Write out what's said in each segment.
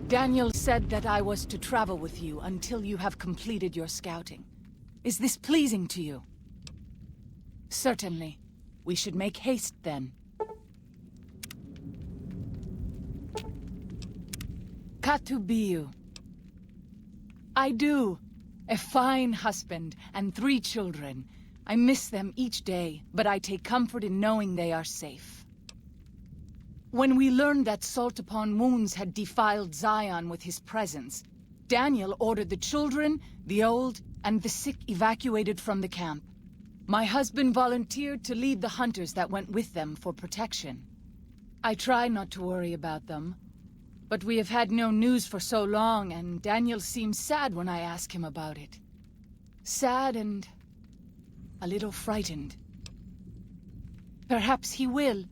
Daniel said that I was to travel with you until you have completed your scouting. Is this pleasing to you? Certainly. We should make haste then. Katubiu. I do. A fine husband and 3 children. I miss them each day, but I take comfort in knowing they are safe. When we learned that Salt Upon Wounds had defiled Zion with his presence, Daniel ordered the children, the old, and the sick evacuated from the camp. My husband volunteered to lead the hunters that went with them for protection. I try not to worry about them, but we have had no news for so long, and Daniel seems sad when I ask him about it. Sad and a little frightened. Perhaps he will.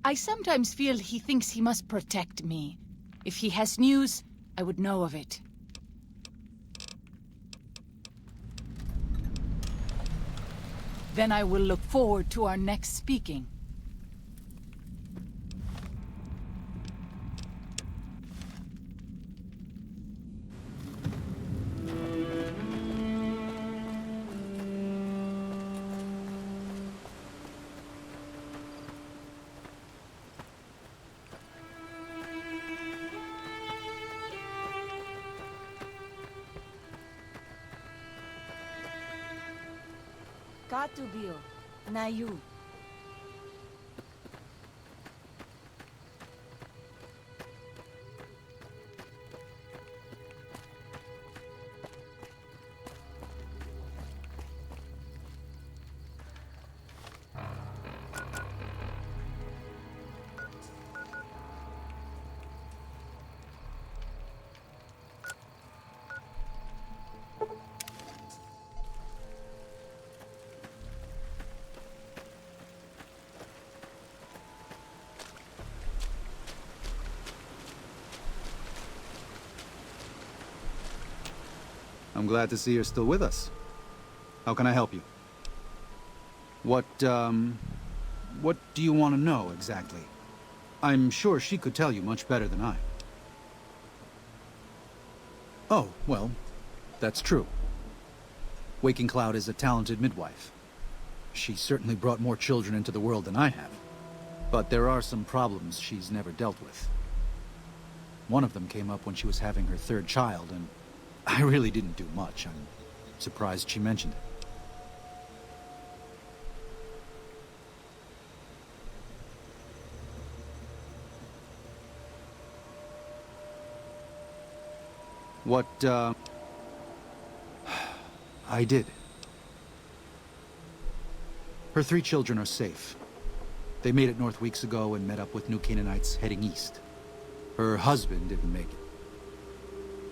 I sometimes feel he thinks he must protect me. If he has news, I would know of it. Then I will look forward to our next speaking. Katubio, Nayu. I'm glad to see you're still with us. How can I help you? What do you want to know exactly? I'm sure she could tell you much better than I. Oh, well, that's true. Waking Cloud is a talented midwife. She certainly brought more children into the world than I have. But there are some problems she's never dealt with. One of them came up when she was having her 3rd child, and I really didn't do much. I'm surprised she mentioned it. I did. Her 3 children are safe. They made it north weeks ago and met up with New Canaanites heading east. Her husband didn't make it.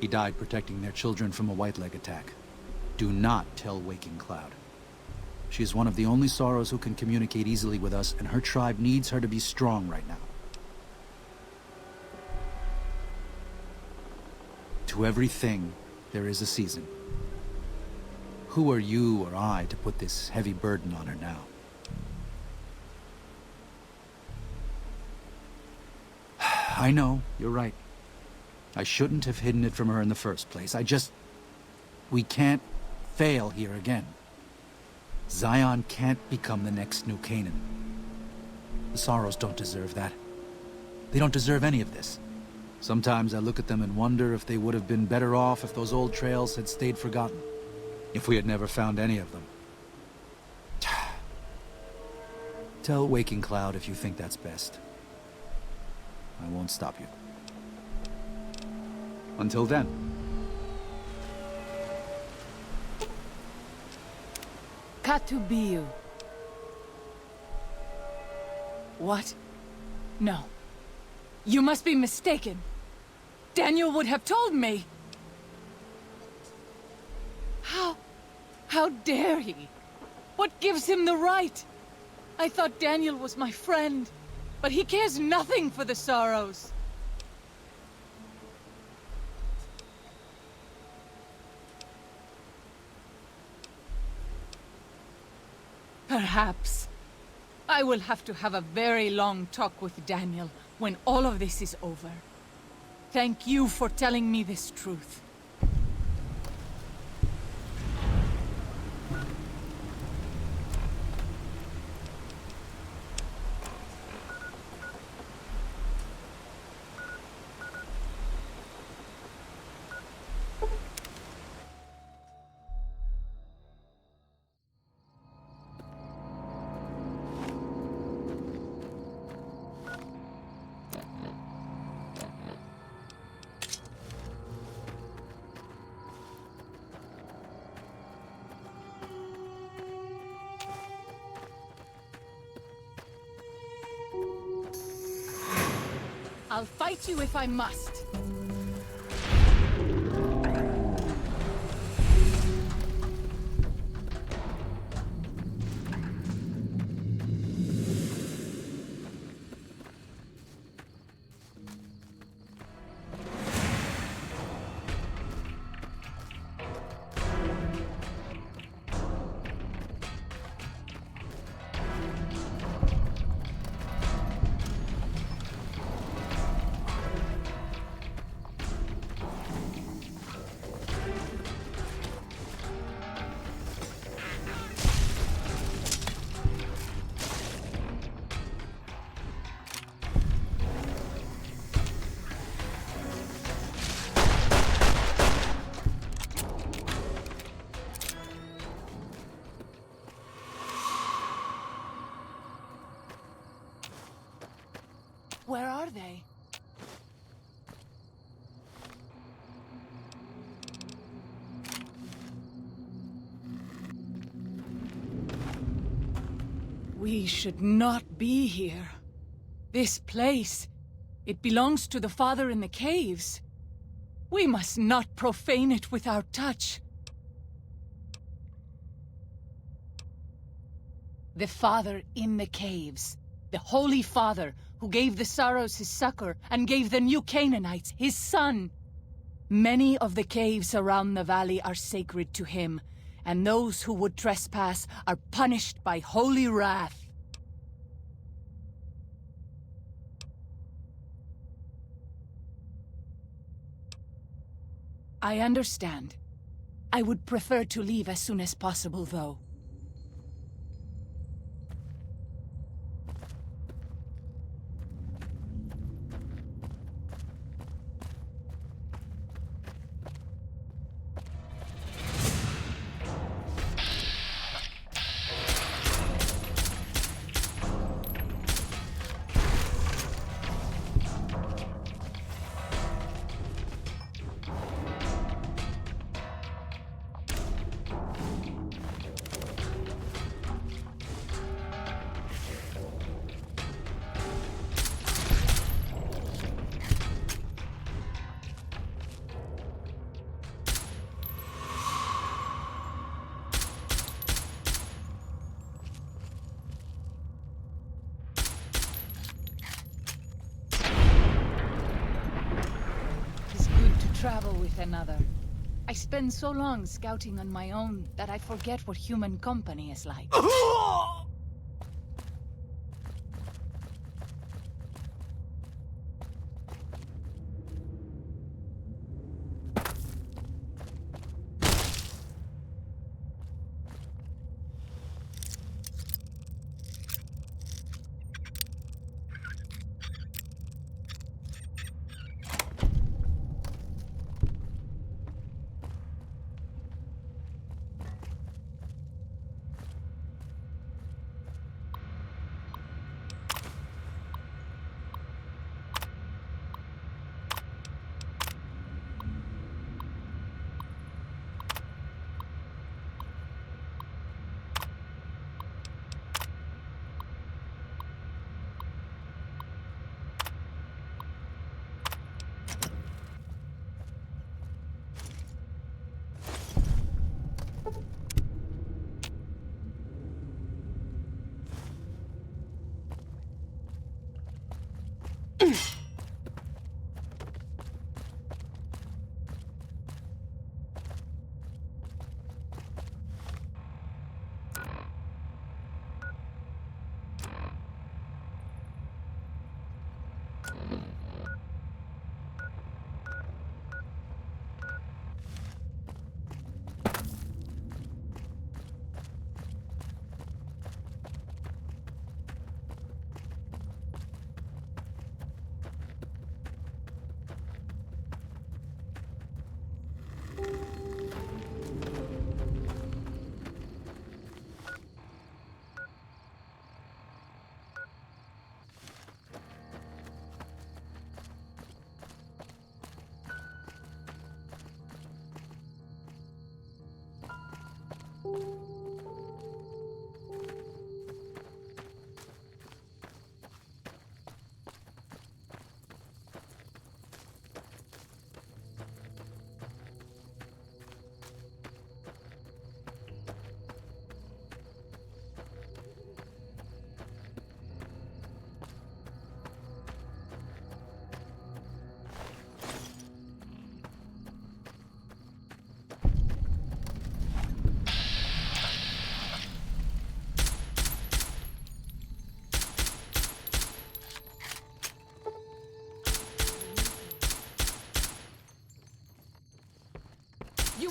He died protecting their children from a whiteleg attack. Do not tell Waking Cloud. She is one of the only Sorrows who can communicate easily with us, and her tribe needs her to be strong right now. To everything, there is a season. Who are you or I to put this heavy burden on her now? I know, you're right. I shouldn't have hidden it from her in the first place. We can't fail here again. Zion can't become the next New Canaan. The Sorrows don't deserve that. They don't deserve any of this. Sometimes I look at them and wonder if they would have been better off if those old trails had stayed forgotten. If we had never found any of them. Tell Waking Cloud if you think that's best. I won't stop you. Until then. Katubiu. What? No. You must be mistaken. Daniel would have told me. How dare he? What gives him the right? I thought Daniel was my friend, but he cares nothing for the Sorrows. Perhaps. I will have to have a very long talk with Daniel when all of this is over. thank you for telling me this truth. I'll fight you if I must. Where are they? We should not be here. This place, it belongs to the Father in the caves. We must not profane it with our touch. The Father in the caves. The Holy Father, who gave the Saros his succor and gave the new Canaanites his son. Many of the caves around the valley are sacred to him, and those who would trespass are punished by holy wrath. I understand. I would prefer to leave as soon as possible, though. Travel with another. I spend so long scouting on my own that I forget what human company is like.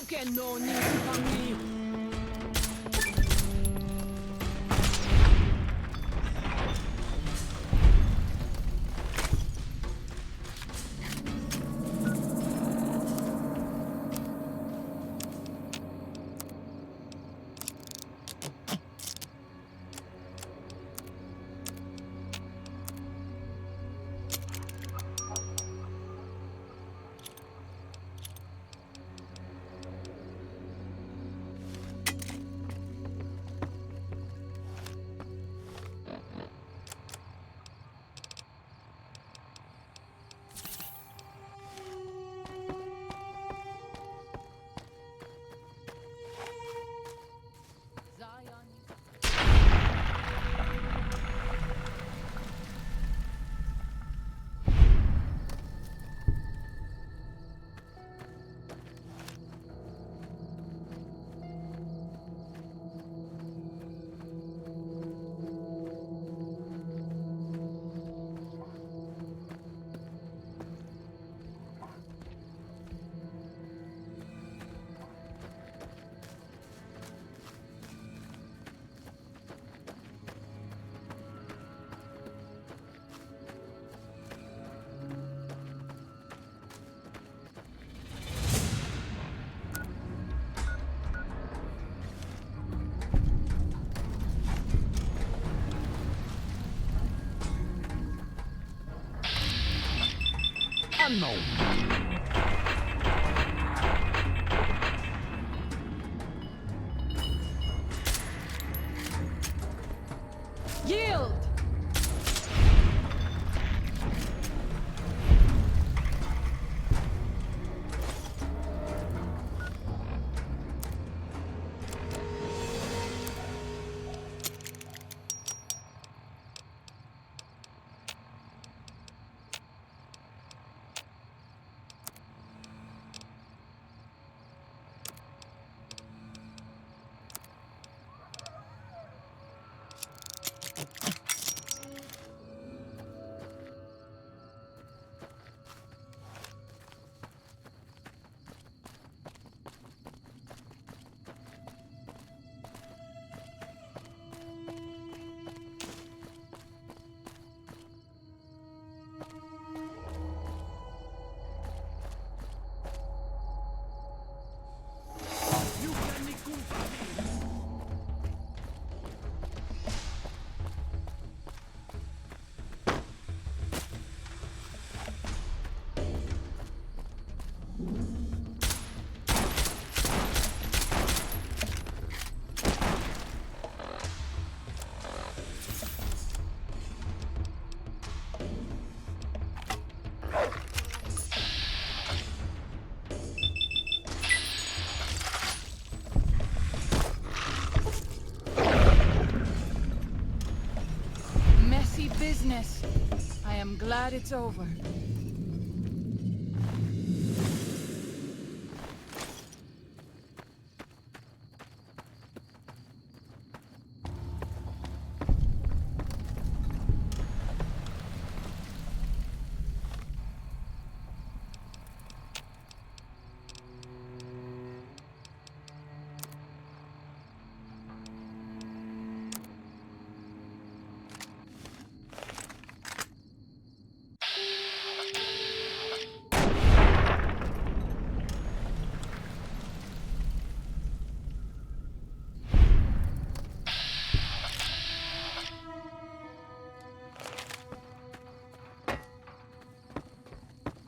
can no need from me. Unknown. Yield! You can me confronting. Messy business. I am glad it's over.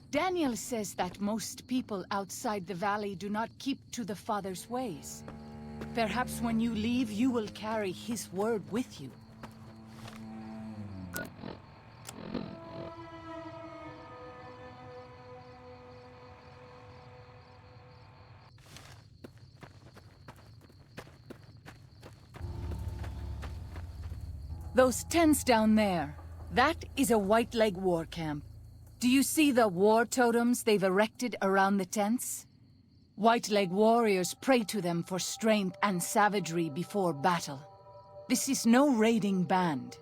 Daniel says that most people outside the valley do not keep to the Father's ways. Perhaps when you leave, you will carry his word with you. Those tents down there, that is a White Leg war camp. Do you see the war totems they've erected around the tents? White Leg warriors pray to them for strength and savagery before battle. This is no raiding band.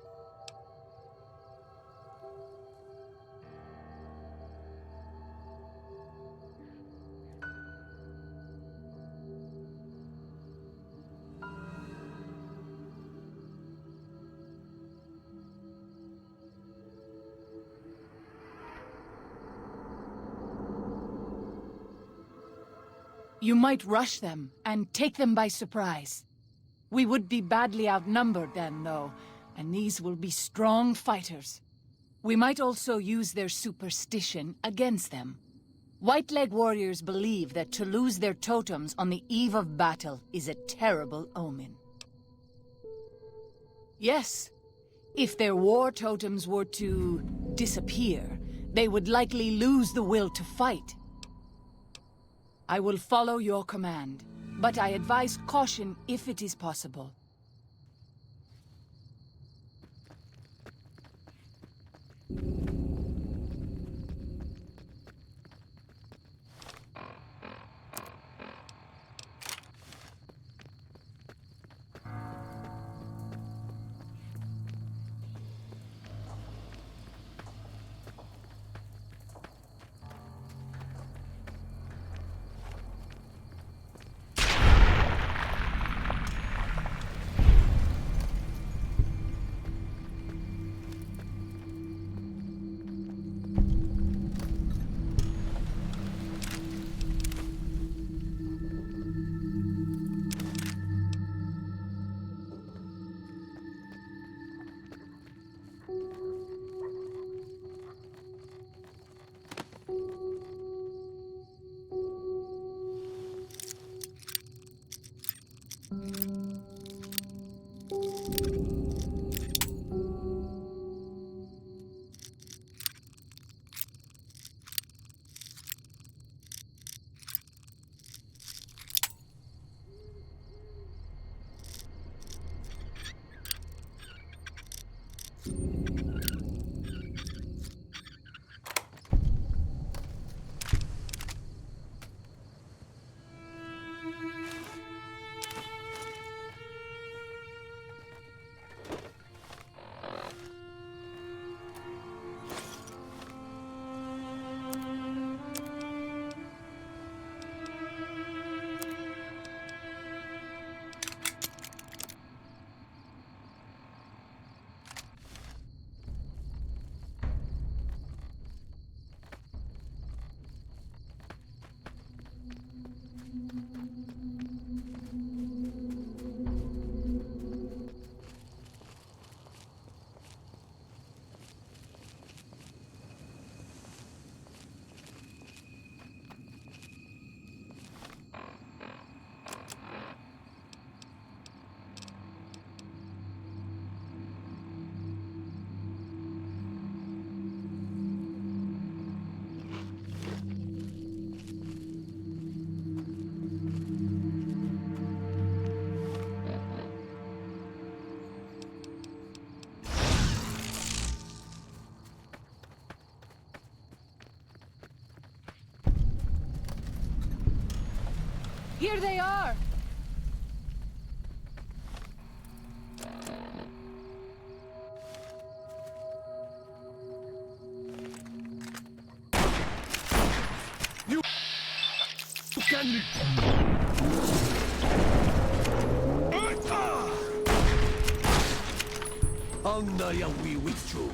You might rush them and take them by surprise. We would be badly outnumbered then, though, and these will be strong fighters. We might also use their superstition against them. White-leg warriors believe that to lose their totems on the eve of battle is a terrible omen. Yes, if their war totems were to disappear, they would likely lose the will to fight. I will follow your command, but I advise caution if it is possible. Here they are! You can... Andaya we withdrew.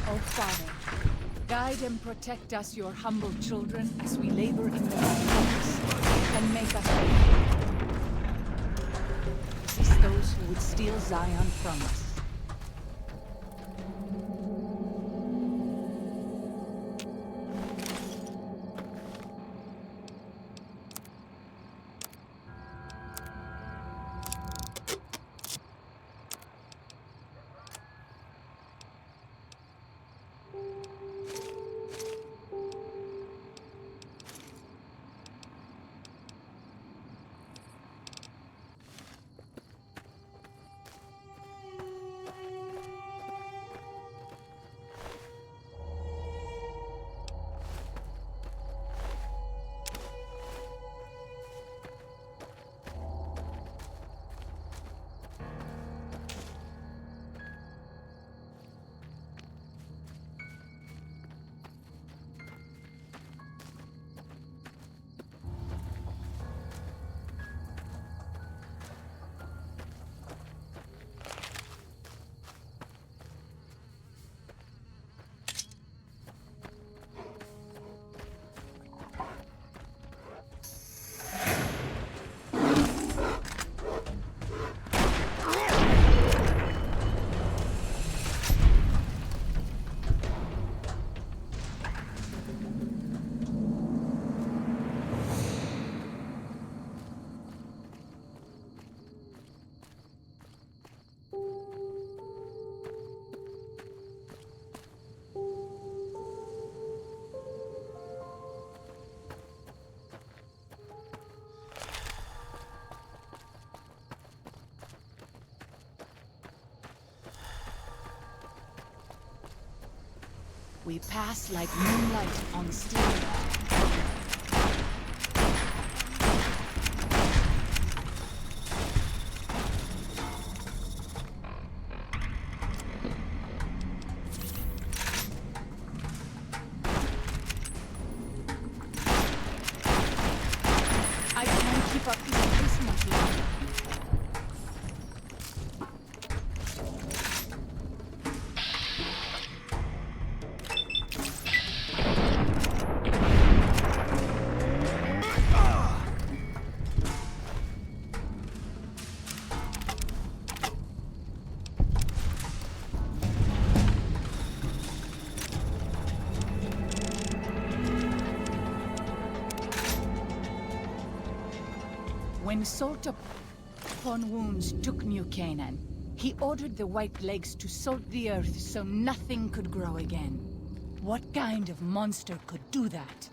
Oh, Father, guide and protect us, your humble children, as we labor in the darkness, and make us resist those who would steal Zion from us. We pass like moonlight on steel. I can't keep up this pace much longer. When Sultan upon wounds took New Canaan, he ordered the White Legs to salt the earth so nothing could grow again. What kind of monster could do that?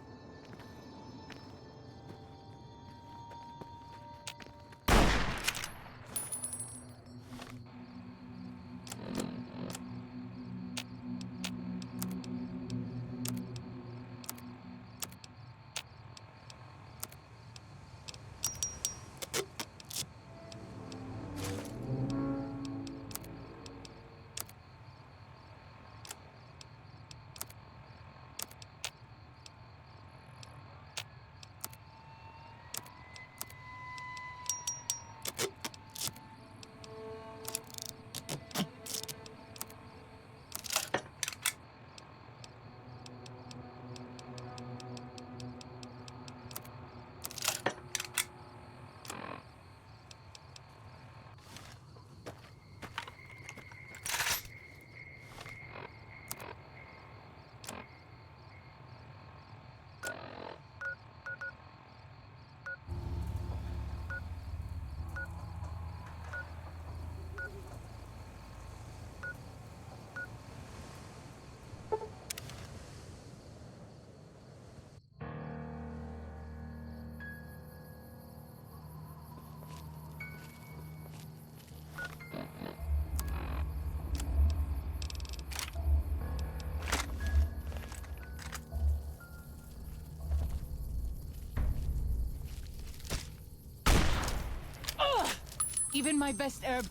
Even my best herb.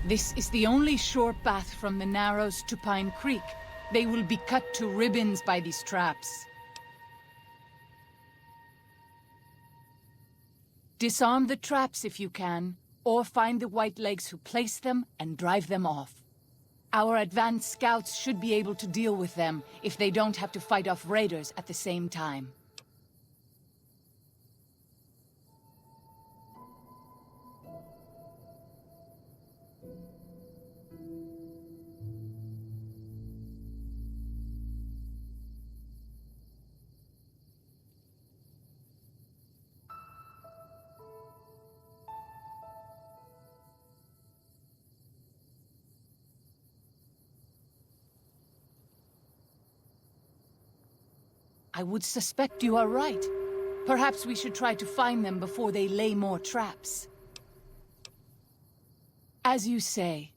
This is the only sure path from the Narrows to Pine Creek. They will be cut to ribbons by these traps. Disarm the traps if you can, or find the White Legs who placed them and drive them off. Our advanced scouts should be able to deal with them if they don't have to fight off raiders at the same time. I would suspect you are right. Perhaps we should try to find them before they lay more traps. As you say.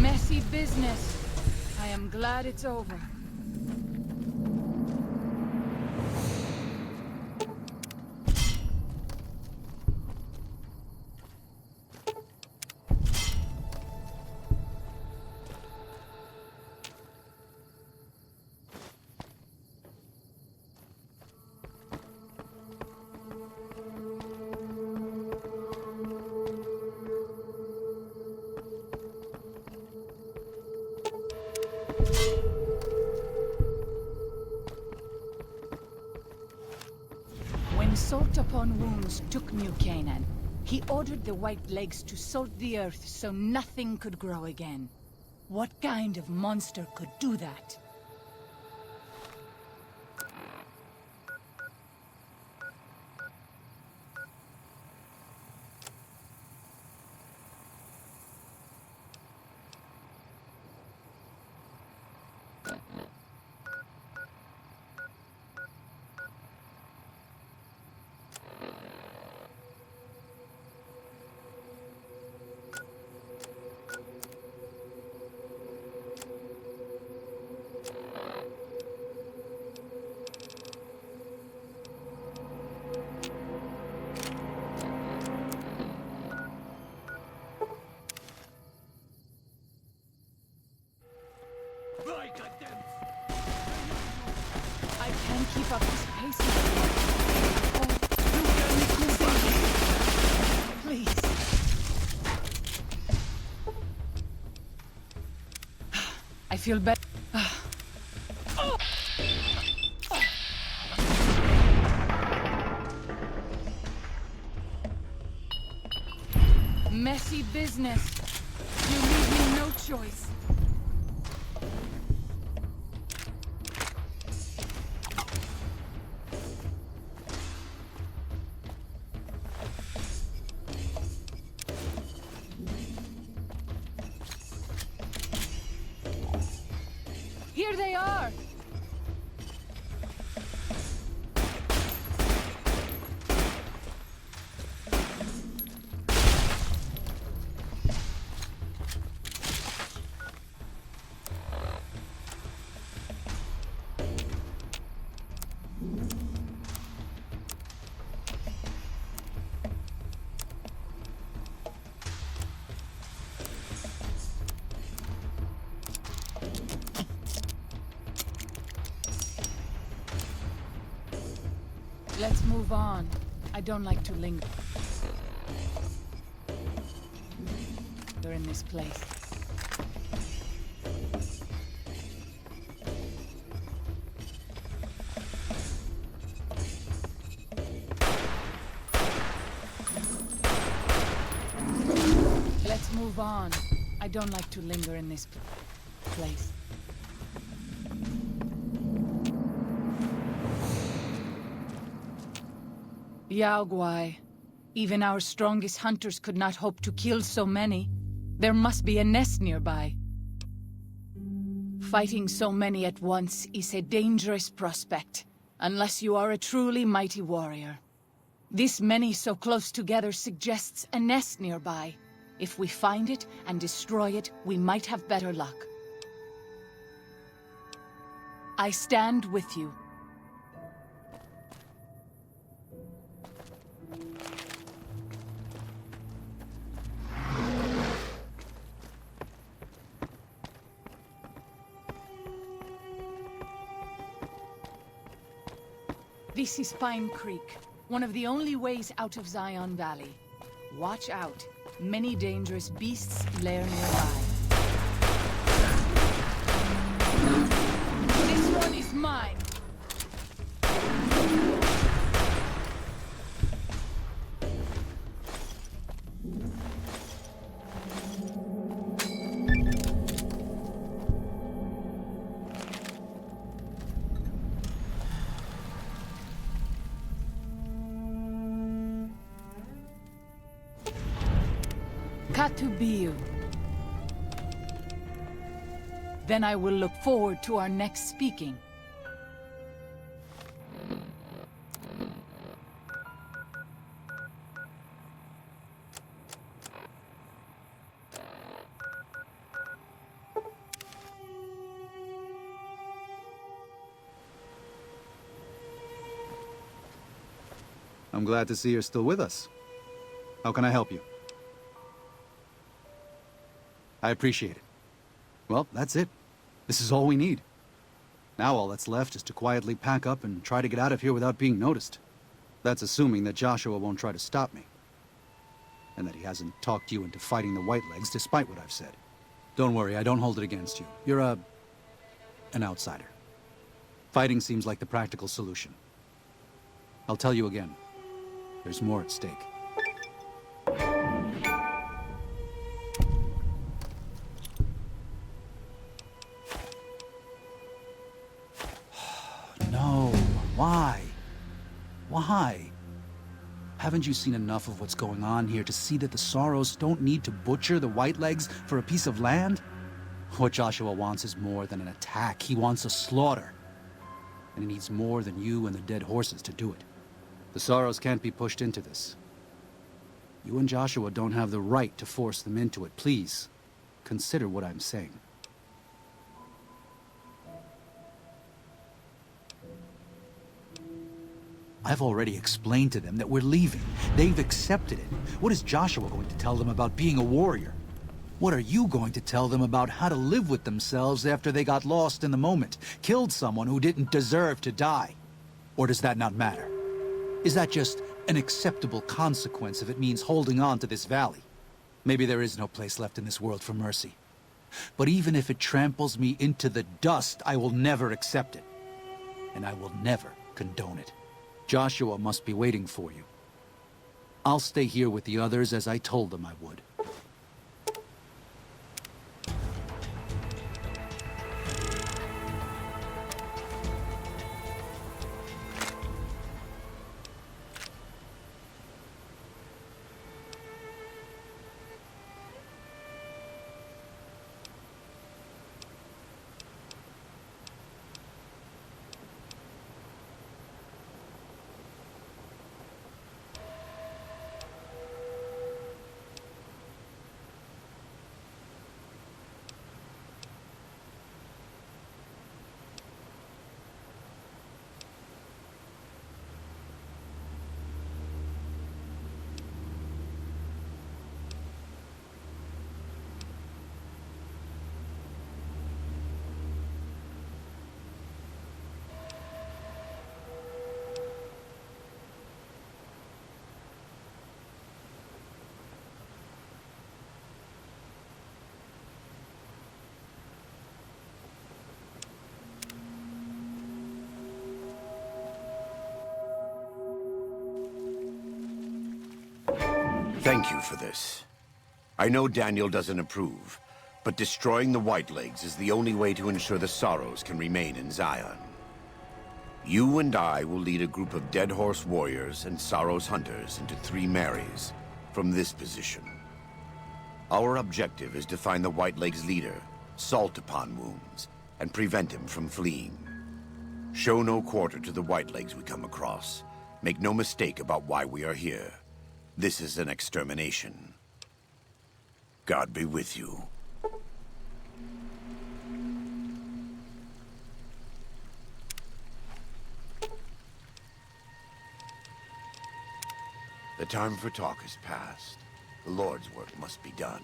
Messy business. I am glad it's over. When Salt Upon Wounds took New Canaan, he ordered the White Legs to salt the earth so nothing could grow again. What kind of monster could do that? Right, goddamn! I can't keep up this pace anymore. Oh, please. I feel better. Messy business. You leave me no choice. Here they are! Let's move on. I don't like to linger. We're in this place. Let's move on. I don't like to linger in this place. Yao Guai. Even our strongest hunters could not hope to kill so many. There must be a nest nearby. Fighting so many at once is a dangerous prospect, unless you are a truly mighty warrior. This many so close together suggests a nest nearby. If we find it and destroy it, we might have better luck. I stand with you. This is Pine Creek, one of the only ways out of Zion Valley. Watch out. Many dangerous beasts lair nearby. This one is mine. Katubiu. Then I will look forward to our next speaking. I'm glad to see you're still with us. How can I help you? I appreciate it. Well, that's it. This is all we need. Now all that's left is to quietly pack up and try to get out of here without being noticed. That's assuming that Joshua won't try to stop me. And that he hasn't talked you into fighting the Whitelegs despite what I've said. Don't worry, I don't hold it against you. You're an outsider. Fighting seems like the practical solution. I'll tell you again. There's more at stake. No. Why? Why? Haven't you seen enough of what's going on here to see that the Sorrows don't need to butcher the Whitelegs for a piece of land? What Joshua wants is more than an attack. He wants a slaughter. And he needs more than you and the dead horses to do it. The Sorrows can't be pushed into this. You and Joshua don't have the right to force them into it. Please, consider what I'm saying. I've already explained to them that we're leaving. They've accepted it. What is Joshua going to tell them about being a warrior? What are you going to tell them about how to live with themselves after they got lost in the moment, killed someone who didn't deserve to die? Or does that not matter? Is that just an acceptable consequence if it means holding on to this valley? Maybe there is no place left in this world for mercy. But even if it tramples me into the dust, I will never accept it. And I will never condone it. Joshua must be waiting for you. I'll stay here with the others as I told them I would. Thank you for this. I know Daniel doesn't approve, but destroying the Whitelegs is the only way to ensure the Sorrows can remain in Zion. You and I will lead a group of Dead Horse warriors and Sorrows hunters into 3 Marys from this position. Our objective is to find the Whitelegs leader, Salt upon Wounds, and prevent him from fleeing. Show no quarter to the Whitelegs we come across. Make no mistake about why we are here. This is an extermination. God be with you. The time for talk is past. The Lord's work must be done.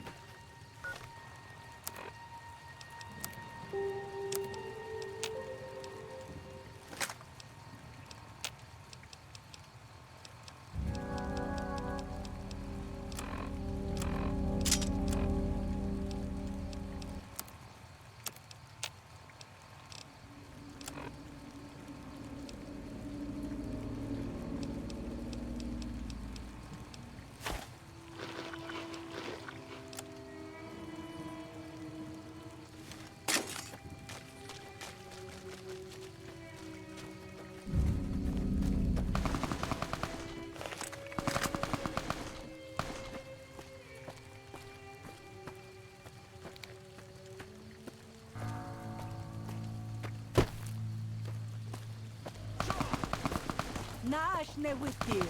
Nash ne with you.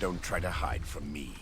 Don't try to hide from me.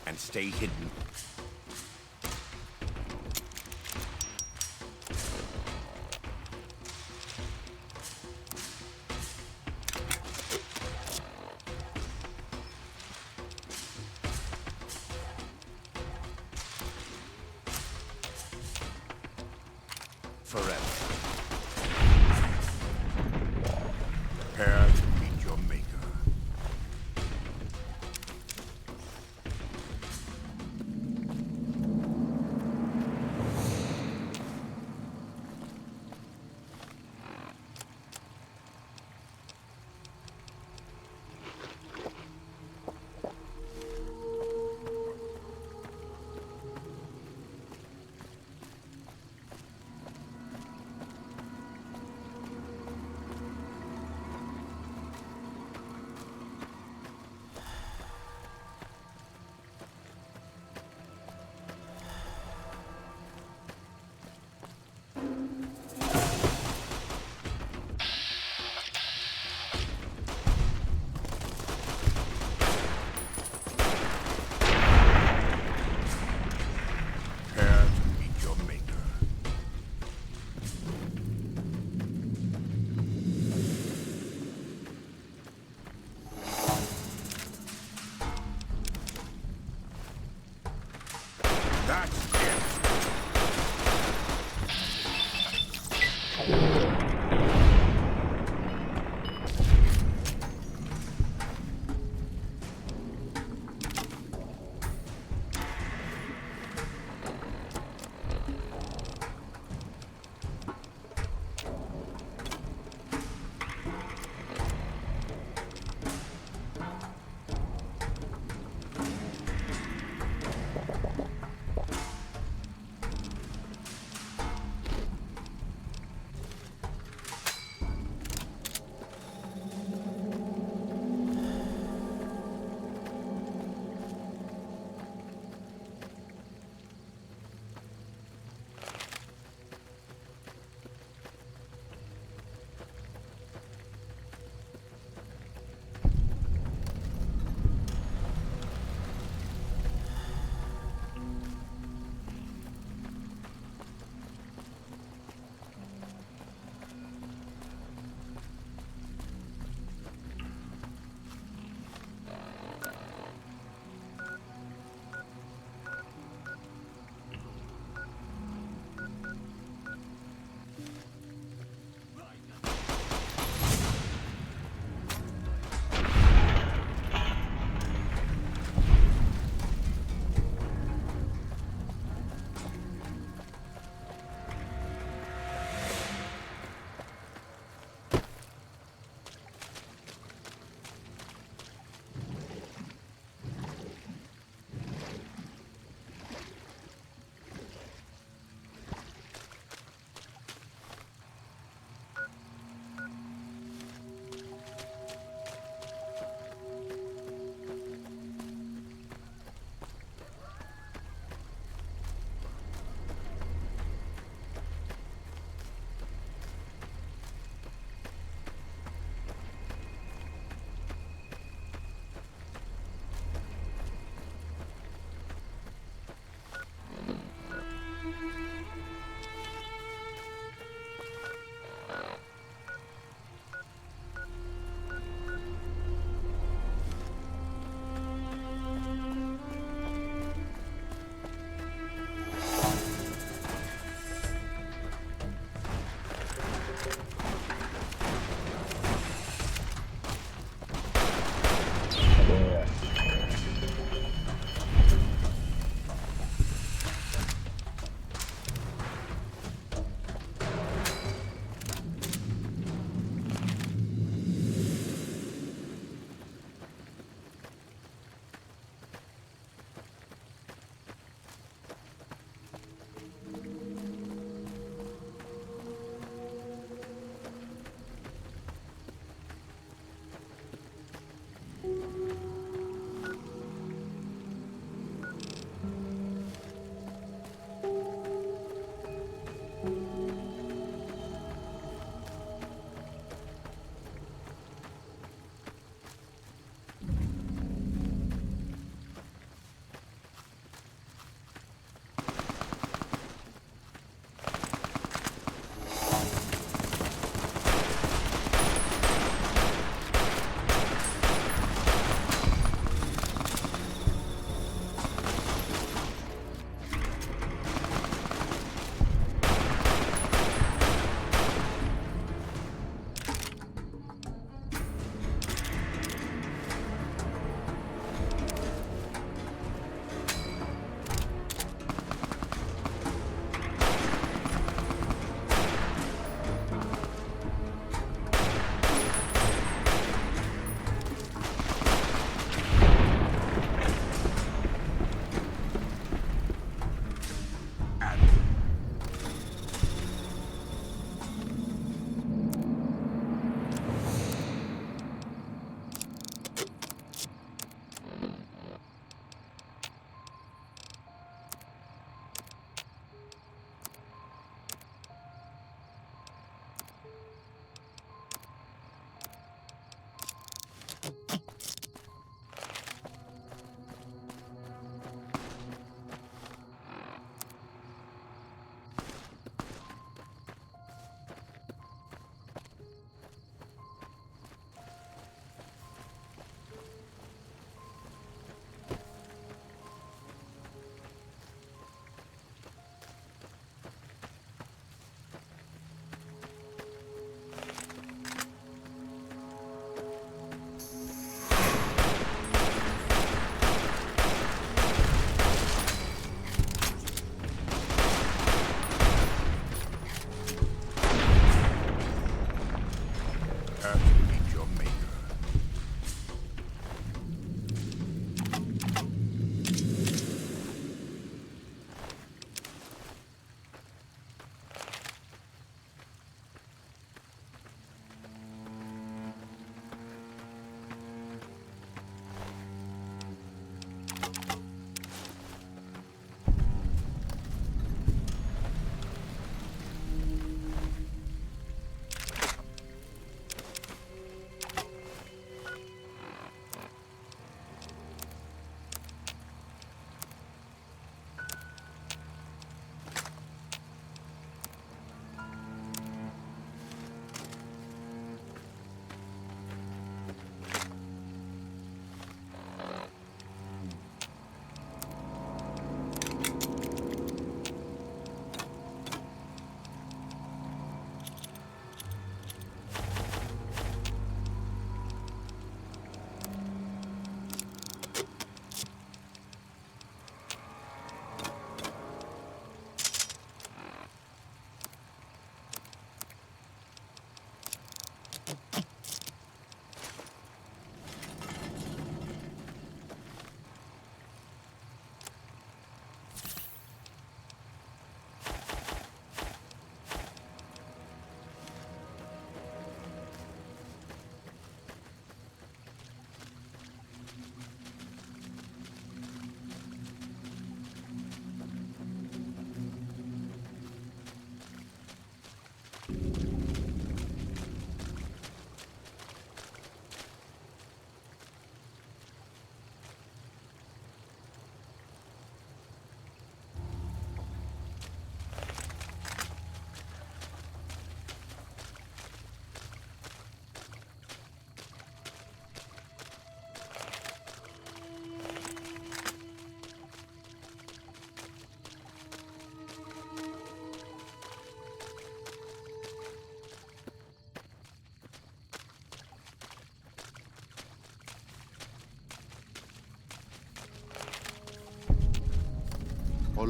And stay hidden. Forever. Prepare to meet your maker.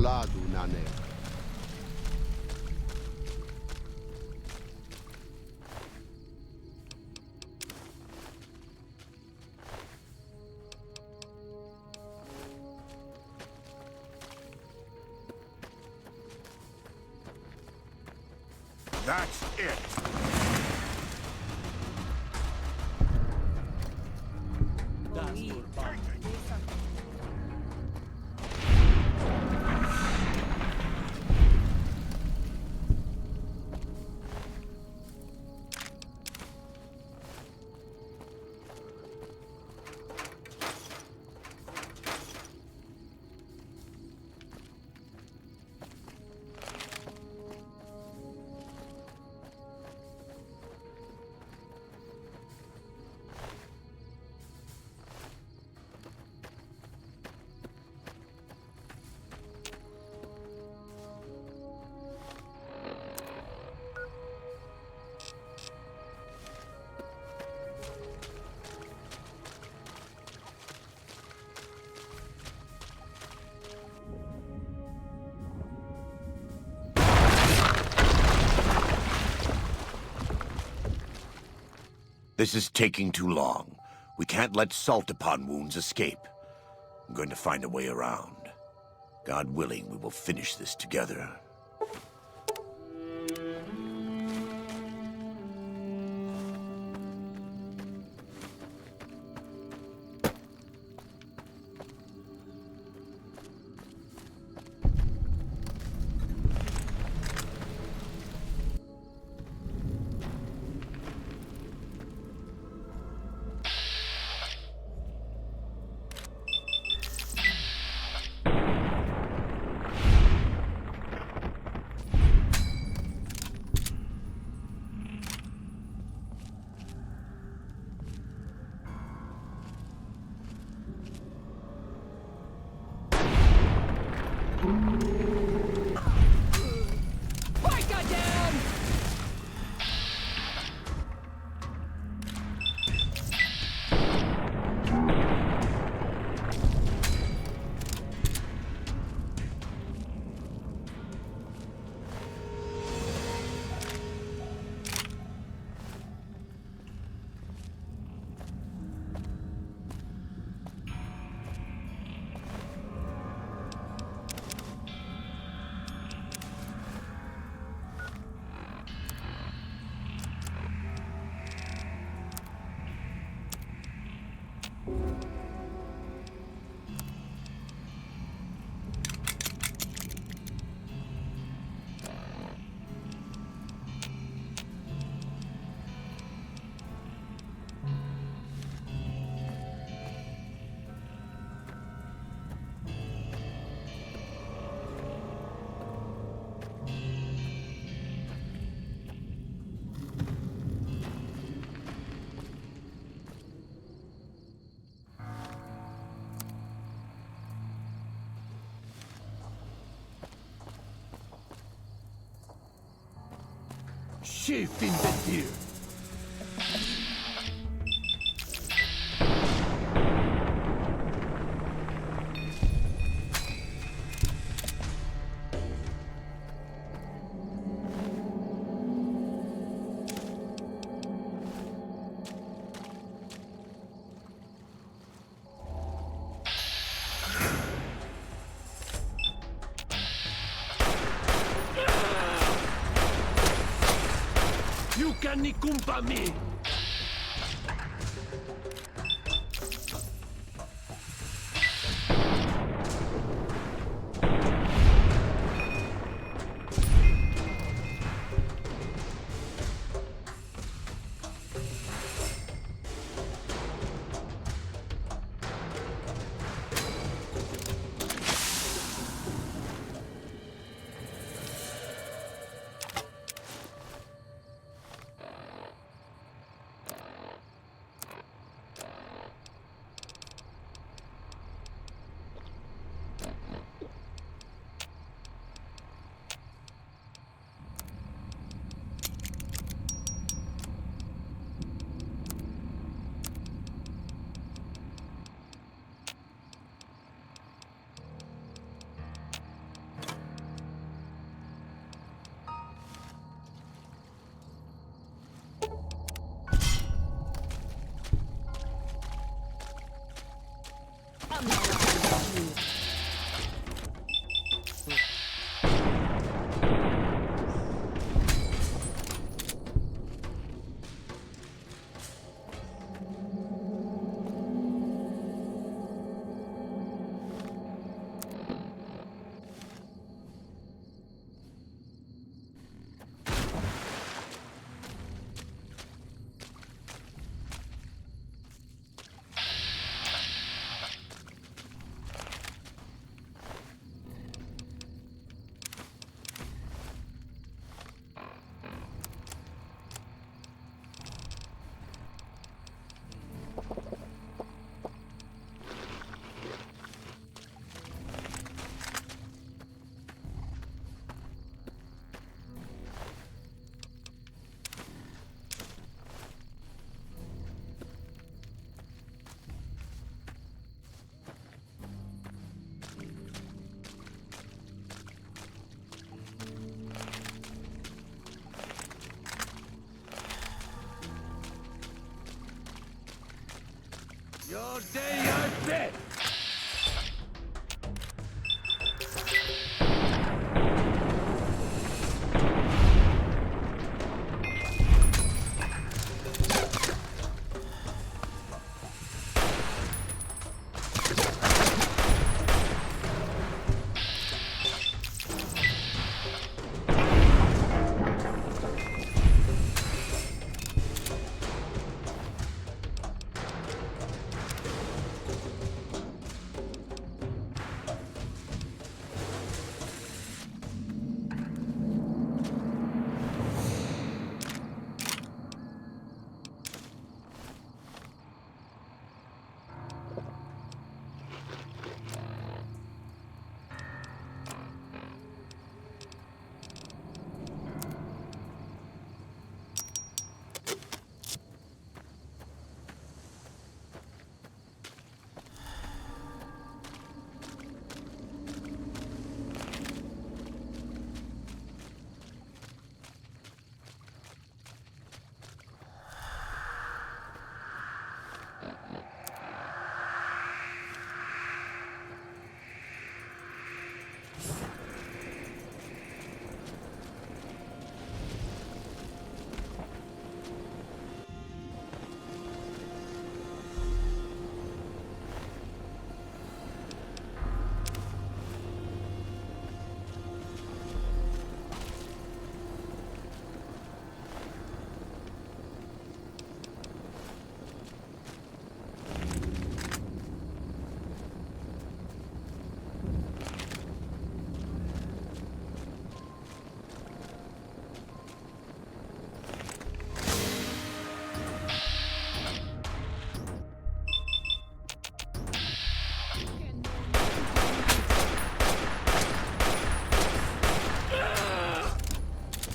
lado, Nane. That's it. This is taking too long. We can't let salt-upon wounds escape. I'm going to find a way around. God willing, we will finish this together. Fight, goddamn! Chef in the deer. You can nikumpa me. Your day are dead!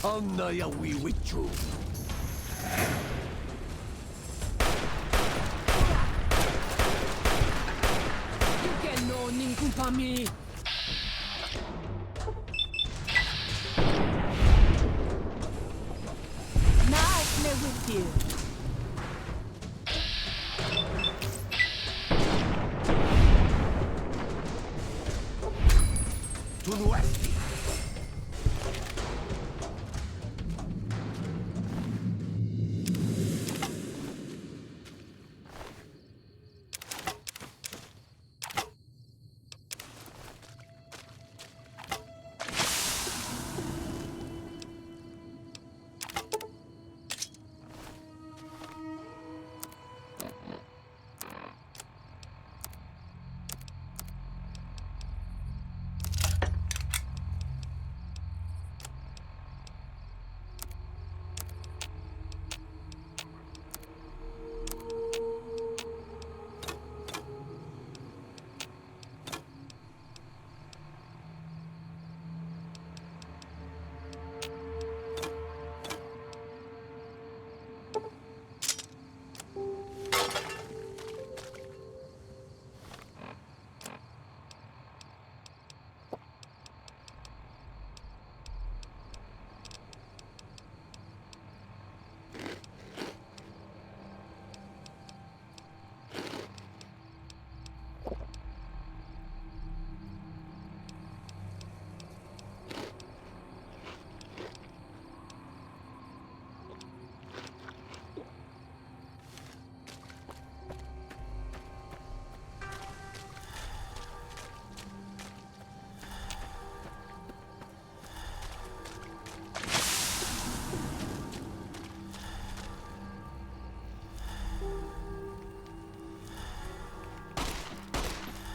Anna ya we witchu. You no ningún pa mí. Nice me with you. To the west.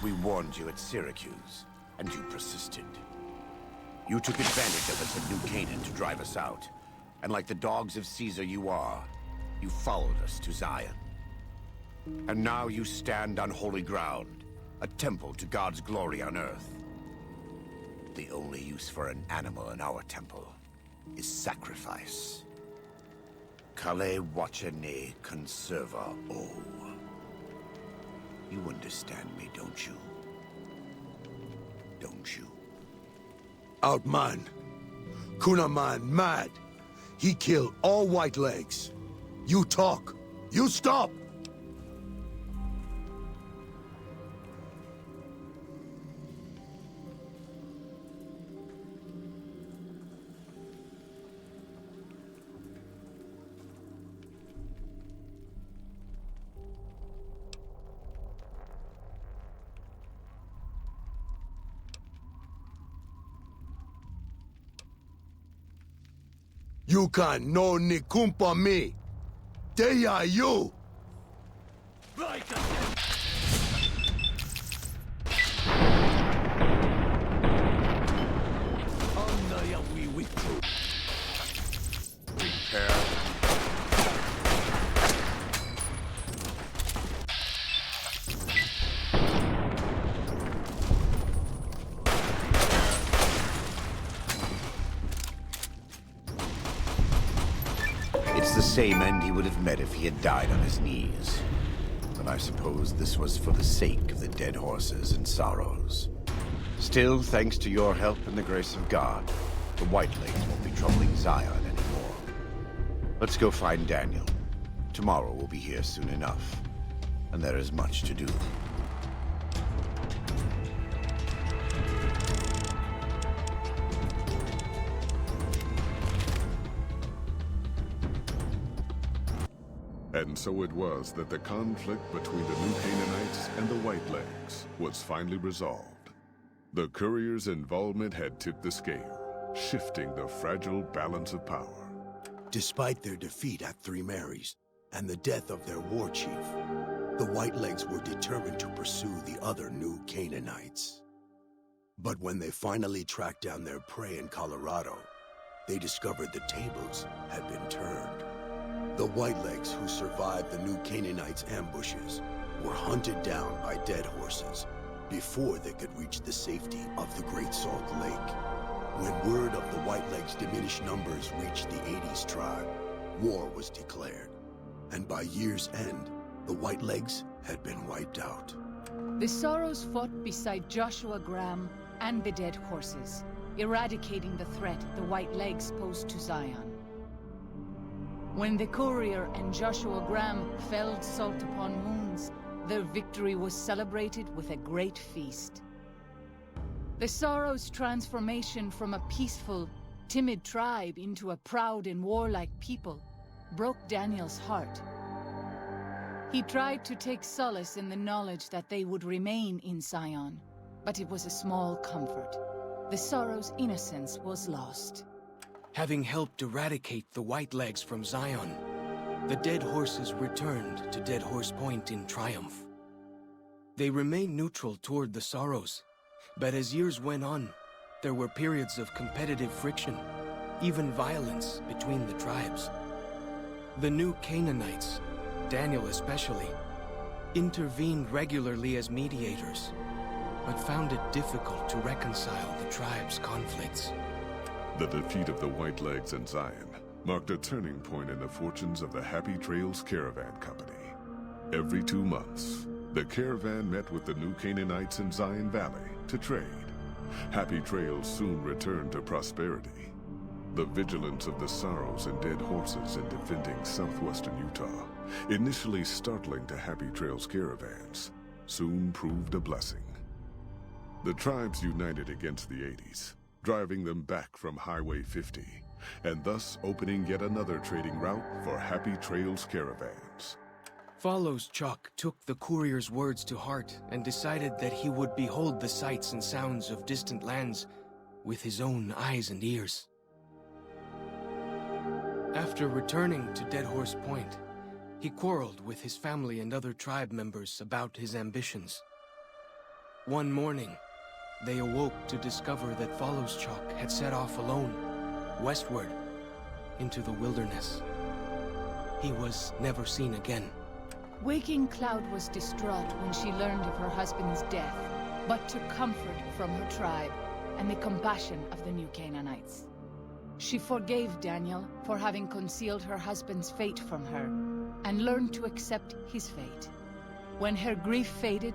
We warned you at Syracuse, and you persisted. You took advantage of us at New Canaan to drive us out. And like the dogs of Caesar you are, you followed us to Zion. And now you stand on holy ground, a temple to God's glory on earth. The only use for an animal in our temple is sacrifice. Kale wachene conserva o. You understand me, don't you? Don't you? Outman. Kunaman mad. He killed all white legs. You talk. You stop. You can no ni kumpa me. They are you. Prepare. It's the same end he would have met if he had died on his knees. But I suppose this was for the sake of the dead horses and sorrows. Still, thanks to your help and the grace of God, the Whitelegs won't be troubling Zion anymore. Let's go find Daniel. Tomorrow we'll be here soon enough, and there is much to do. And so it was that the conflict between the New Canaanites and the Whitelegs was finally resolved. The courier's involvement had tipped the scale, shifting the fragile balance of power. Despite their defeat at Three Marys and the death of their war chief, the Whitelegs were determined to pursue the other New Canaanites. But when they finally tracked down their prey in Colorado, they discovered the tables had been turned. The Whitelegs who survived the New Canaanites' ambushes were hunted down by dead horses before they could reach the safety of the Great Salt Lake. When word of the Whitelegs' diminished numbers reached the 80s tribe, war was declared. And by year's end, the Whitelegs had been wiped out. The Sorrows fought beside Joshua Graham and the dead horses, eradicating the threat the Whitelegs posed to Zion. When the courier and Joshua Graham felled Salt upon Wounds, their victory was celebrated with a great feast. The Sorrows' transformation from a peaceful, timid tribe into a proud and warlike people broke Daniel's heart. He tried to take solace in the knowledge that they would remain in Zion, but it was a small comfort. The Sorrows' innocence was lost. Having helped eradicate the Whitelegs from Zion, the dead horses returned to Dead Horse Point in triumph. They remained neutral toward the Sorrows, but as years went on, there were periods of competitive friction, even violence between the tribes. The New Canaanites, Daniel especially, intervened regularly as mediators, but found it difficult to reconcile the tribe's conflicts. The defeat of the Whitelegs and Zion marked a turning point in the fortunes of the Happy Trails Caravan Company. Every 2 months, the caravan met with the New Canaanites in Zion Valley to trade. Happy Trails soon returned to prosperity. The vigilance of the Sorrows and dead horses in defending southwestern Utah, initially startling to Happy Trails caravans, soon proved a blessing. The tribes united against the 80s, driving them back from Highway 50, and thus opening yet another trading route for Happy Trails caravans. Follows Chuck took the courier's words to heart and decided that he would behold the sights and sounds of distant lands with his own eyes and ears. After returning to Dead Horse Point, he quarreled with his family and other tribe members about his ambitions. One morning, they awoke to discover that Follows Chuck had set off alone, westward, into the wilderness. He was never seen again. Waking Cloud was distraught when she learned of her husband's death, but took comfort from her tribe and the compassion of the New Canaanites. She forgave Daniel for having concealed her husband's fate from her, and learned to accept his fate. When her grief faded,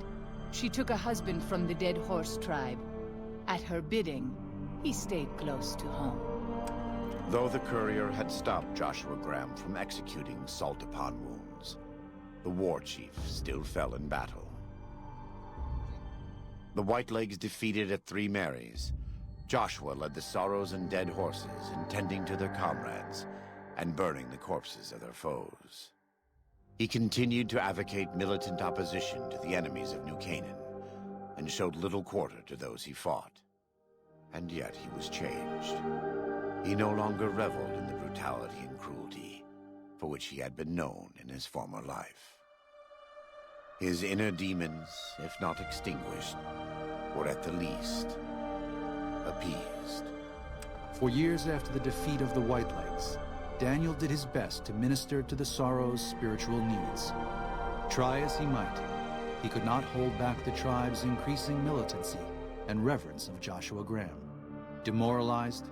she took a husband from the Dead Horse tribe. At her bidding, he stayed close to home. Though the courier had stopped Joshua Graham from executing Salt upon Wounds, the war chief still fell in battle. The Whitelegs defeated at Three Marys. Joshua led the Sorrows and dead horses in tending to their comrades and burning the corpses of their foes. He continued to advocate militant opposition to the enemies of New Canaan, and showed little quarter to those he fought. And yet he was changed. He no longer reveled in the brutality brutality and cruelty for which he had been known in his former life. His inner demons, if not extinguished, were at the least appeased. For years after the defeat of the Whitelegs, Daniel did his best to minister to the Sorrow's spiritual needs. Try as he might, he could not hold back the tribe's increasing militancy and reverence of Joshua Graham. Demoralized,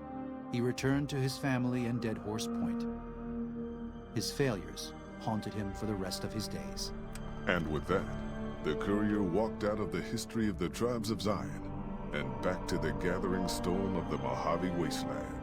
he returned to his family in Dead Horse Point. His failures haunted him for the rest of his days. And with that, the courier walked out of the history of the tribes of Zion and back to the gathering storm of the Mojave Wasteland.